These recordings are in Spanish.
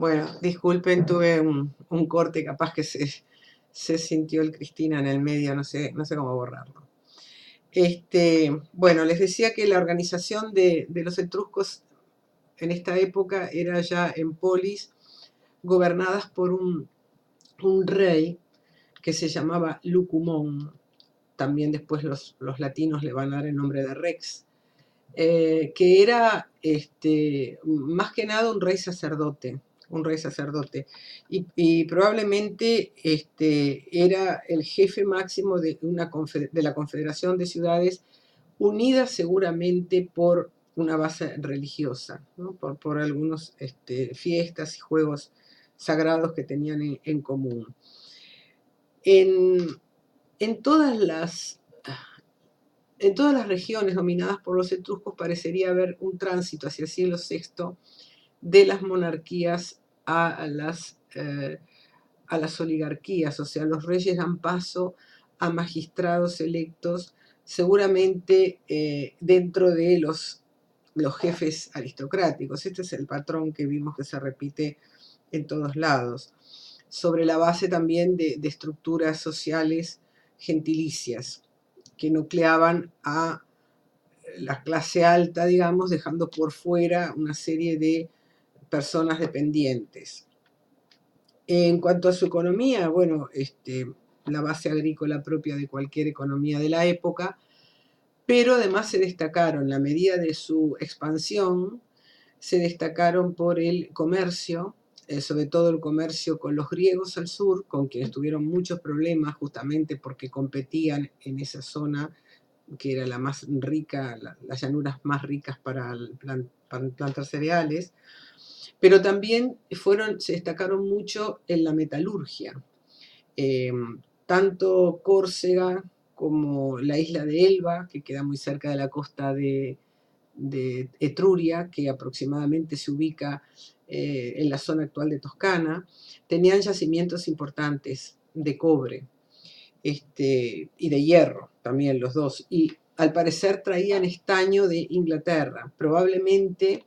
Bueno, disculpen, tuve un corte, capaz que se sintió el Cristina en el medio, no sé cómo borrarlo. Bueno, les decía que la organización de los etruscos en esta época era ya en polis, gobernadas por un rey que se llamaba Lucumón. También después los latinos le van a dar el nombre de Rex, que era más que nada un rey sacerdote, y probablemente era el jefe máximo de la Confederación de Ciudades, unidas seguramente por una base religiosa, ¿no? por algunos fiestas y juegos sagrados que tenían en común. En, en todas las en todas las regiones dominadas por los etruscos parecería haber un tránsito hacia el siglo VI de las monarquías a las oligarquías, o sea, los reyes dan paso a magistrados electos, seguramente dentro de los jefes aristocráticos. Este es el patrón que vimos que se repite en todos lados, sobre la base también de estructuras sociales gentilicias que nucleaban a la clase alta, digamos, dejando por fuera una serie de personas dependientes. En cuanto a su economía, bueno, la base agrícola propia de cualquier economía de la época, pero además se destacaron, la medida de su expansión, se destacaron por el comercio, sobre todo el comercio con los griegos al sur, con quienes tuvieron muchos problemas justamente porque competían en esa zona que era la más rica, las llanuras más ricas para plantar cereales, pero también se destacaron mucho en la metalurgia. Eh, Tanto Córcega como la isla de Elba, que queda muy cerca de la costa de Etruria, que aproximadamente se ubica en la zona actual de Toscana, tenían yacimientos importantes de cobre, y de hierro, también los dos, y al parecer traían estaño de Inglaterra, probablemente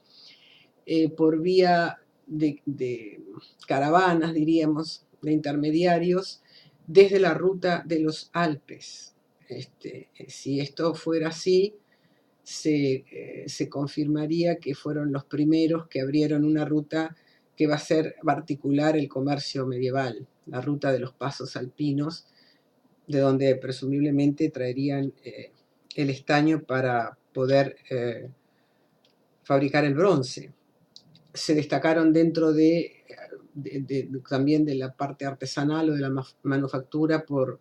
por vía de caravanas, diríamos, de intermediarios, desde la ruta de los Alpes. Si esto fuera así, se confirmaría que fueron los primeros que abrieron una ruta que va a articular el comercio medieval, la ruta de los pasos alpinos, de donde presumiblemente traerían el estaño para poder fabricar el bronce. Se destacaron dentro también de la parte artesanal o de la manufactura por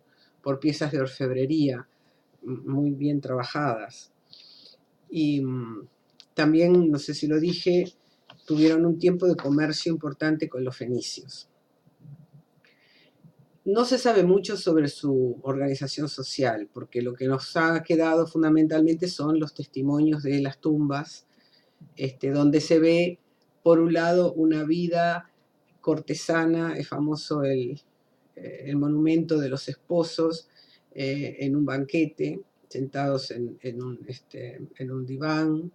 piezas de orfebrería muy bien trabajadas. Y también, no sé si lo dije, tuvieron un tiempo de comercio importante con los fenicios. No se sabe mucho sobre su organización social, porque lo que nos ha quedado fundamentalmente son los testimonios de las tumbas, donde se ve, por un lado, una vida cortesana. Es famoso el monumento de los esposos en un banquete, sentados en un diván,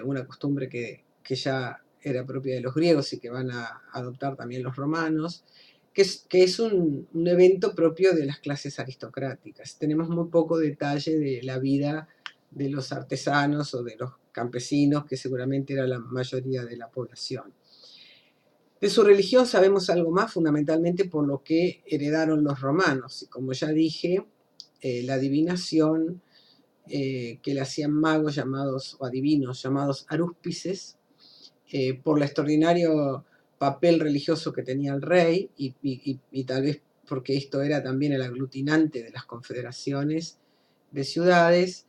una costumbre que ya era propia de los griegos y que van a adoptar también los romanos, que es un evento propio de las clases aristocráticas. Tenemos muy poco detalle de la vida de los artesanos o de los campesinos, que seguramente era la mayoría de la población. De su religión sabemos algo más, fundamentalmente por lo que heredaron los romanos, y como ya dije, la adivinación que le hacían magos o adivinos llamados arúspices, por el extraordinario papel religioso que tenía el rey y tal vez porque esto era también el aglutinante de las confederaciones de ciudades,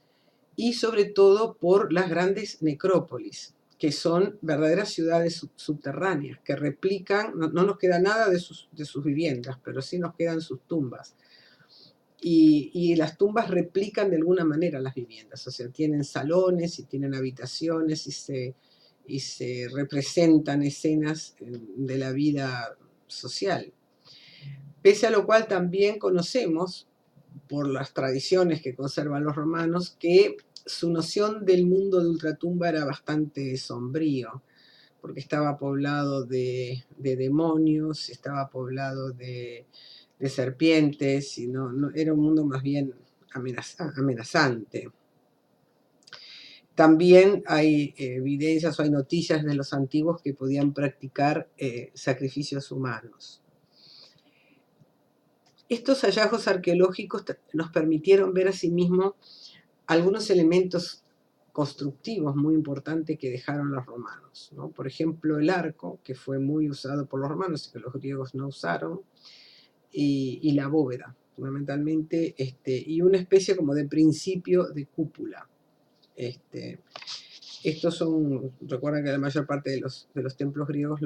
y sobre todo por las grandes necrópolis, que son verdaderas ciudades subterráneas, que replican, no nos queda nada de sus viviendas, pero sí nos quedan sus tumbas. Y las tumbas replican de alguna manera las viviendas, o sea, tienen salones y tienen habitaciones y se representan escenas de la vida social. Pese a lo cual también conocemos, por las tradiciones que conservan los romanos, que su noción del mundo de ultratumba era bastante sombrío, porque estaba poblado de demonios, estaba poblado de serpientes, y era un mundo más bien amenazante. También hay evidencias o hay noticias de los antiguos que podían practicar sacrificios humanos. Estos hallazgos arqueológicos nos permitieron ver asimismo algunos elementos constructivos muy importantes que dejaron los romanos, ¿no? Por ejemplo, el arco, que fue muy usado por los romanos y que los griegos no usaron, y la bóveda, fundamentalmente, y una especie como de principio de cúpula. Estos son, recuerden que la mayor parte de los templos griegos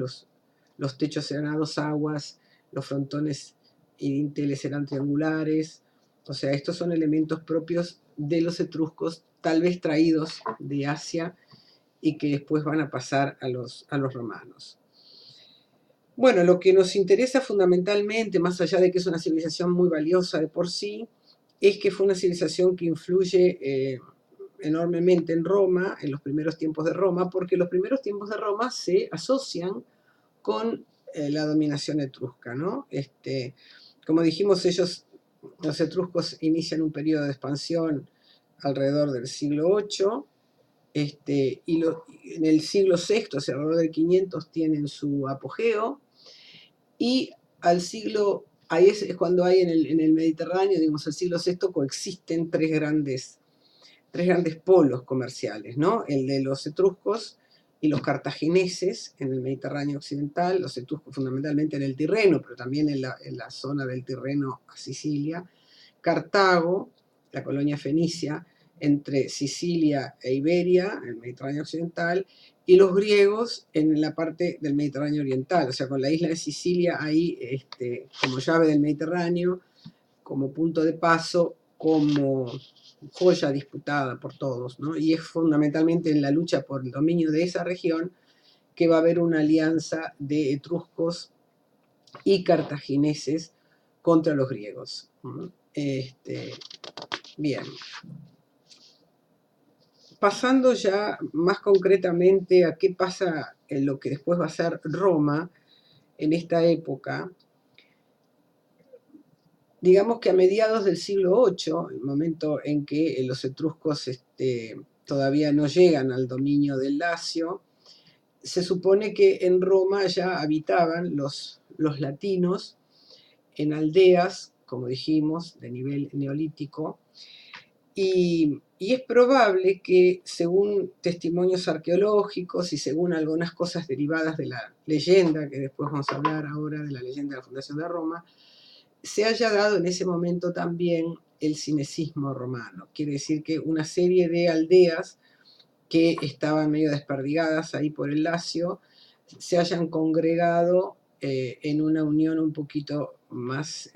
los techos eran a dos aguas, los frontones y dinteles eran triangulares, o sea, estos son elementos propios de los etruscos, tal vez traídos de Asia y que después van a pasar a los romanos. Bueno, lo que nos interesa fundamentalmente, más allá de que es una civilización muy valiosa de por sí, es que fue una civilización que influye enormemente en Roma, en los primeros tiempos de Roma, porque los primeros tiempos de Roma se asocian con la dominación etrusca, ¿no? Como dijimos, los etruscos, inician un periodo de expansión alrededor del siglo VIII, y en el siglo VI, o sea, alrededor del 500, tienen su apogeo, y al siglo, ahí es cuando hay en el Mediterráneo, digamos, al siglo VI coexisten tres grandes polos comerciales, ¿no? El de los etruscos y los cartagineses en el Mediterráneo occidental, los etruscos fundamentalmente en el Tirreno, pero también en la zona del Tirreno a Sicilia, Cartago, la colonia fenicia, entre Sicilia e Iberia, en el Mediterráneo occidental, y los griegos en la parte del Mediterráneo oriental, o sea, con la isla de Sicilia ahí como llave del Mediterráneo, como punto de paso, como joya disputada por todos, ¿no? Y es fundamentalmente en la lucha por el dominio de esa región que va a haber una alianza de etruscos y cartagineses contra los griegos. Bien. Pasando ya más concretamente a qué pasa en lo que después va a ser Roma en esta época, digamos que a mediados del siglo VIII, el momento en que los etruscos todavía no llegan al dominio del Lacio, se supone que en Roma ya habitaban los latinos en aldeas, como dijimos, de nivel neolítico, y es probable que, según testimonios arqueológicos y según algunas cosas derivadas de la leyenda, que después vamos a hablar ahora de la leyenda de la fundación de Roma, se haya dado en ese momento también el cinecismo romano. Quiere decir que una serie de aldeas que estaban medio desperdigadas ahí por el Lacio se hayan congregado en una unión un poquito más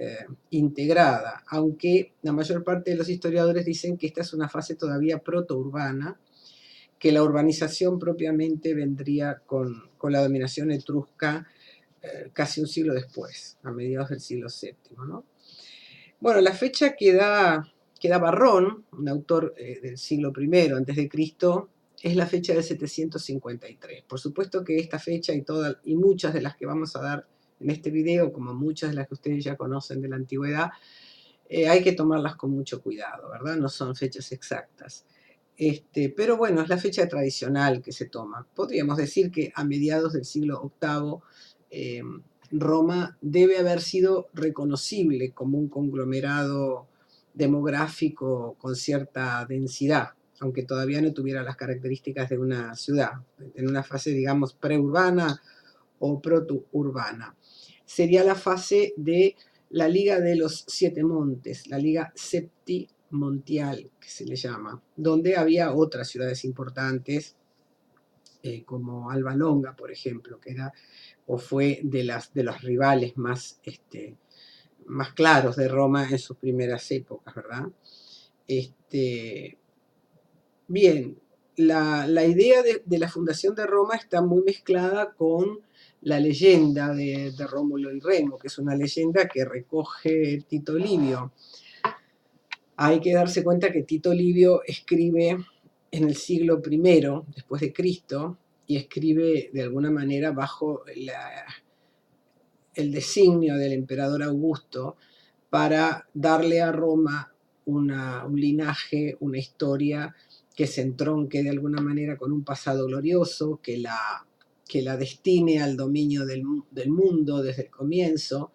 integrada, aunque la mayor parte de los historiadores dicen que esta es una fase todavía protourbana, que la urbanización propiamente vendría con la dominación etrusca casi un siglo después, a mediados del siglo VII, ¿no? Bueno, la fecha que da Varrón, un autor del siglo I antes de Cristo, es la fecha de 753. Por supuesto que esta fecha y muchas de las que vamos a dar en este video, como muchas de las que ustedes ya conocen de la antigüedad, hay que tomarlas con mucho cuidado, ¿verdad? No son fechas exactas. Pero bueno, es la fecha tradicional que se toma. Podríamos decir que a mediados del siglo VIII, Roma debe haber sido reconocible como un conglomerado demográfico con cierta densidad, aunque todavía no tuviera las características de una ciudad, en una fase, digamos, preurbana o protourbana. Sería la fase de la Liga de los Siete Montes, la Liga Septimontial, que se le llama, donde había otras ciudades importantes, como Alba Longa, por ejemplo, que era o fue de los rivales más claros de Roma en sus primeras épocas, ¿verdad? Bien, la idea de la fundación de Roma está muy mezclada con la leyenda de Rómulo y Remo, que es una leyenda que recoge Tito Livio. Hay que darse cuenta que Tito Livio escribe en el siglo I después de Cristo, y escribe de alguna manera bajo el designio del emperador Augusto para darle a Roma un linaje, una historia que se entronque de alguna manera con un pasado glorioso, que la destine al dominio del mundo desde el comienzo.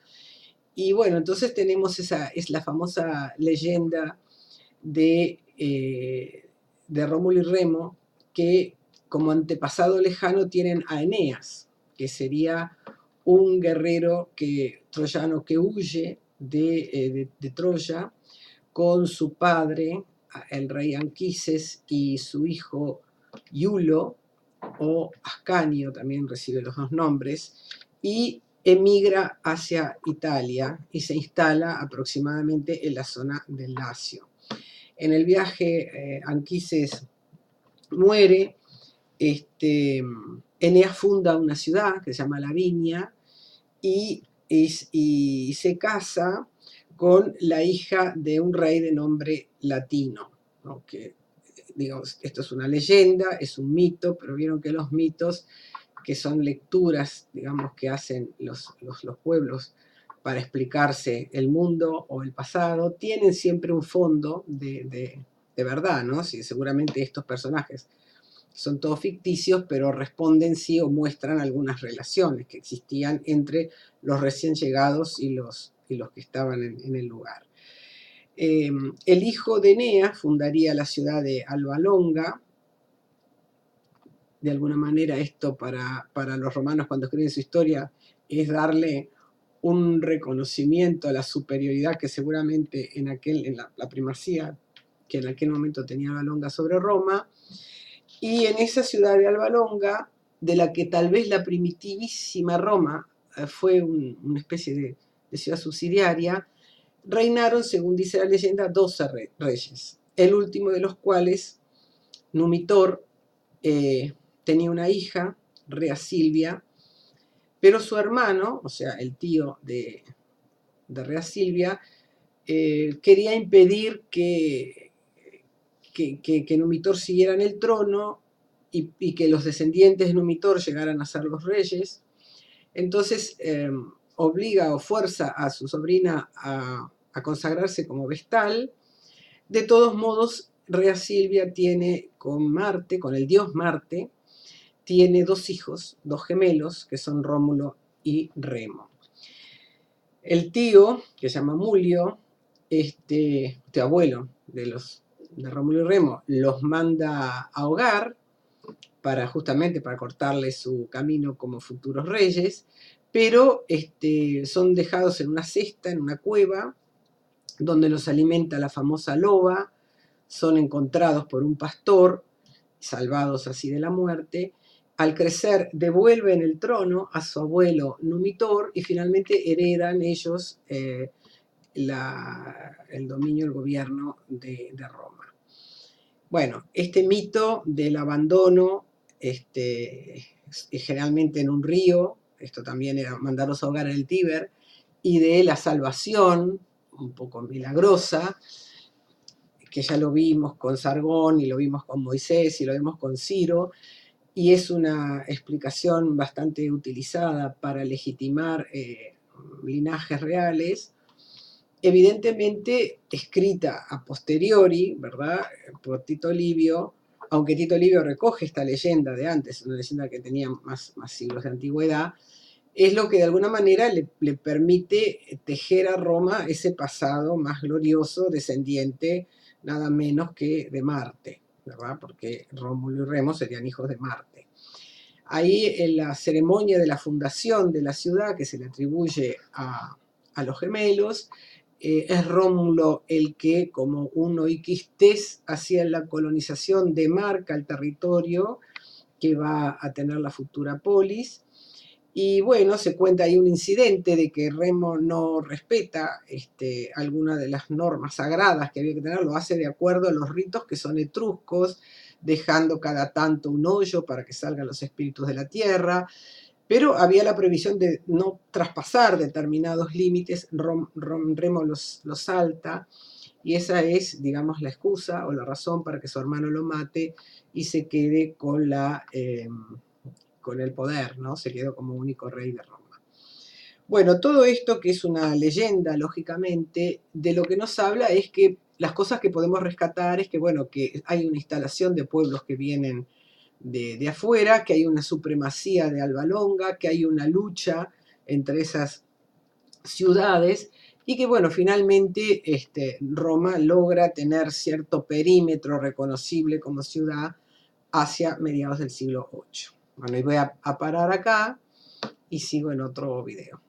Y bueno, entonces tenemos es la famosa leyenda de Rómulo y Remo, que como antepasado lejano tienen a Eneas, que sería un guerrero troyano que huye de Troya con su padre, el rey Anquises, y su hijo Iulo, o Ascanio, también recibe los dos nombres, y emigra hacia Italia y se instala aproximadamente en la zona del Lacio. En el viaje, Anquises muere, Eneas funda una ciudad que se llama Lavinia y se casa con la hija de un rey de nombre Latino, ¿no? Que, digamos, esto es una leyenda, es un mito, pero vieron que los mitos, que son lecturas, digamos, que hacen los pueblos para explicarse el mundo o el pasado, tienen siempre un fondo de verdad, ¿no? Sí, seguramente estos personajes son todos ficticios, pero responden sí o muestran algunas relaciones que existían entre los recién llegados y los que estaban en el lugar. El hijo de Eneas fundaría la ciudad de Alba Longa. De alguna manera esto para los romanos cuando escriben su historia es darle un reconocimiento a la superioridad que seguramente en la primacía que en aquel momento tenía Alba Longa sobre Roma. Y en esa ciudad de Alba Longa, de la que tal vez la primitivísima Roma fue una especie de ciudad subsidiaria, reinaron, según dice la leyenda, 12 reyes, el último de los cuales, Numitor, tenía una hija, Rea Silvia, pero su hermano, o sea, el tío de Rea Silvia, quería impedir que Numitor siguiera en el trono y que los descendientes de Numitor llegaran a ser los reyes. Entonces obliga o fuerza a su sobrina a consagrarse como vestal. De todos modos, Rea Silvia tiene con Marte, con el dios Marte, tiene dos hijos, dos gemelos, que son Rómulo y Remo. El tío, que se llama Mulio, abuelo de Rómulo y Remo, los manda a ahogar justamente para cortarle su camino como futuros reyes, pero son dejados en una cesta, en una cueva, donde los alimenta la famosa loba, son encontrados por un pastor, salvados así de la muerte. Al crecer devuelven el trono a su abuelo Numitor y finalmente heredan ellos el dominio, el gobierno de Roma. Bueno, este mito del abandono, generalmente en un río, esto también era mandarlos a ahogar en el Tíber, y de la salvación, un poco milagrosa, que ya lo vimos con Sargón y lo vimos con Moisés y lo vimos con Ciro, y es una explicación bastante utilizada para legitimar linajes reales, evidentemente escrita a posteriori, ¿verdad?, por Tito Livio, aunque Tito Livio recoge esta leyenda de antes, una leyenda que tenía más siglos de antigüedad, es lo que de alguna manera le permite tejer a Roma ese pasado más glorioso, descendiente nada menos que de Marte, ¿verdad?, porque Rómulo y Remo serían hijos de Marte. Ahí en la ceremonia de la fundación de la ciudad, que se le atribuye a los gemelos, es Rómulo el que, como un oiquistés hacia la colonización, demarca el territorio que va a tener la futura polis. Y bueno, se cuenta ahí un incidente de que Remo no respeta alguna de las normas sagradas que había que tener, lo hace de acuerdo a los ritos que son etruscos, dejando cada tanto un hoyo para que salgan los espíritus de la tierra, pero había la prohibición de no traspasar determinados límites. Remo los salta, y esa es, digamos, la excusa o la razón para que su hermano lo mate y se quede con con el poder, ¿no? Se quedó como único rey de Roma. Bueno, todo esto, que es una leyenda, lógicamente, de lo que nos habla es que las cosas que podemos rescatar es que, bueno, que hay una instalación de pueblos que vienen de afuera, que hay una supremacía de Alba Longa, que hay una lucha entre esas ciudades y que, bueno, finalmente Roma logra tener cierto perímetro reconocible como ciudad hacia mediados del siglo VIII. Bueno, y voy a parar acá y sigo en otro video.